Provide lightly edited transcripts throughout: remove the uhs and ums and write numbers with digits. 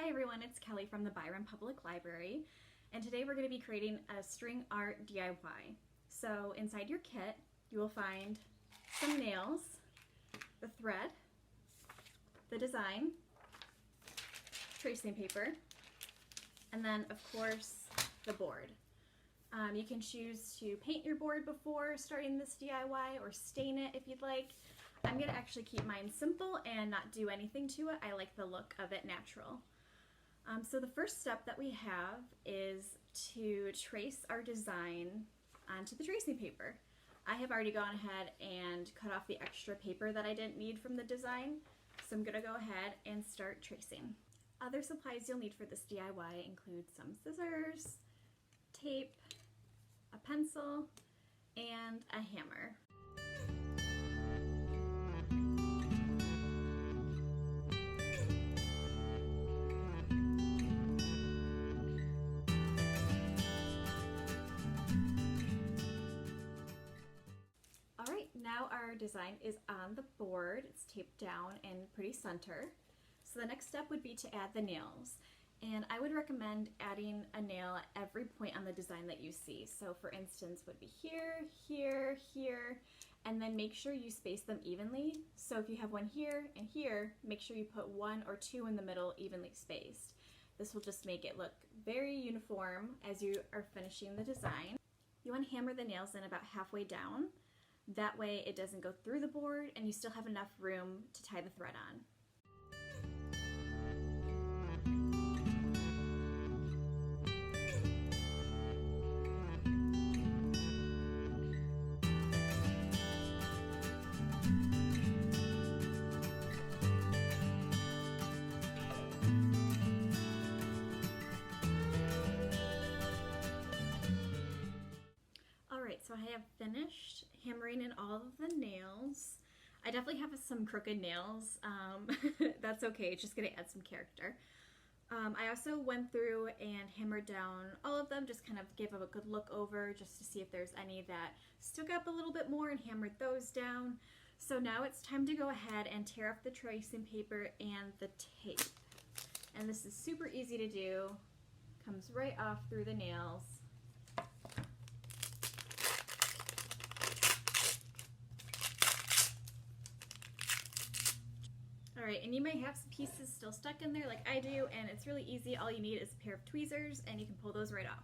Hi everyone, it's Kelly from the Byron Public Library, and today we're going to be creating a string art DIY. So inside your kit, you will find some nails, the thread, the design, tracing paper, and then of course the board. You can choose to paint your board before starting this DIY or stain it if you'd like. I'm going to actually keep mine simple and not do anything to it. I like the look of it natural. So the first step that we have is to trace our design onto the tracing paper. I have already gone ahead and cut off the extra paper that I didn't need from the design, so I'm going to go ahead and start tracing. Other supplies you'll need for this DIY include some scissors, tape, a pencil, and a hammer. Alright, now our design is on the board. It's taped down and pretty center. So the next step would be to add the nails. And I would recommend adding a nail at every point on the design that you see. So for instance, would be here, here, here, and then make sure you space them evenly. So if you have one here and here, make sure you put one or two in the middle evenly spaced. This will just make it look very uniform as you are finishing the design. You want to hammer the nails in about halfway down. That way it doesn't go through the board and you still have enough room to tie the thread on. Alright, so I have finished hammering in all of the nails. I definitely have some crooked nails. That's okay, it's just going to add some character. I also went through and hammered down all of them, just kind of gave a good look over just to see if there's any that stuck up a little bit more and hammered those down. So now it's time to go ahead and tear off the tracing paper and the tape. And this is super easy to do. Comes right off through the nails. Alright, and you may have some pieces still stuck in there like I do, and it's really easy. All you need is a pair of tweezers and you can pull those right off.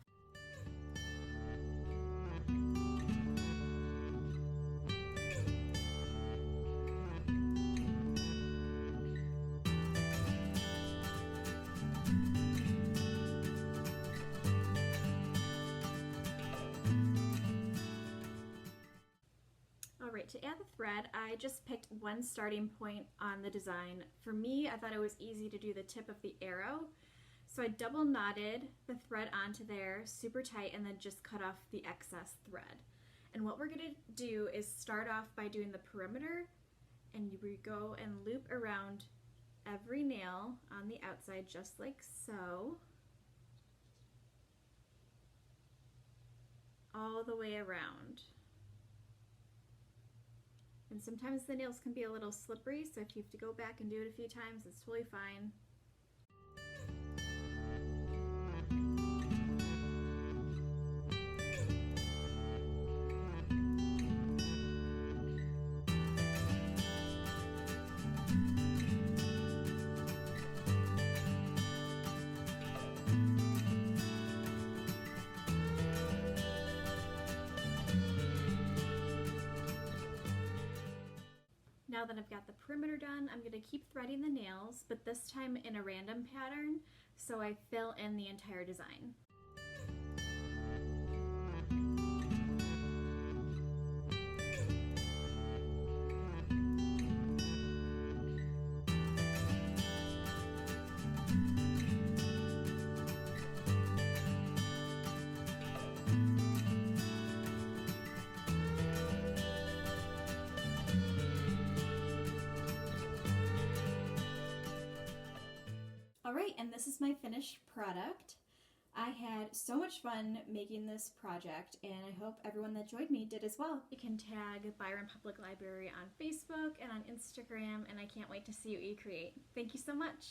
Alright, to add the thread, I just picked one starting point on the design. For me, I thought it was easy to do the tip of the arrow, so I double knotted the thread onto there super tight and then just cut off the excess thread. And what we're going to do is start off by doing the perimeter, and you go and loop around every nail on the outside just like so, all the way around. And sometimes the nails can be a little slippery, so if you have to go back and do it a few times, it's totally fine. Now that I've got the perimeter done, I'm going to keep threading the nails, but this time in a random pattern, so I fill in the entire design. Alright, and this is my finished product. I had so much fun making this project, and I hope everyone that joined me did as well. You can tag Byron Public Library on Facebook and on Instagram, and I can't wait to see what you create. Thank you so much.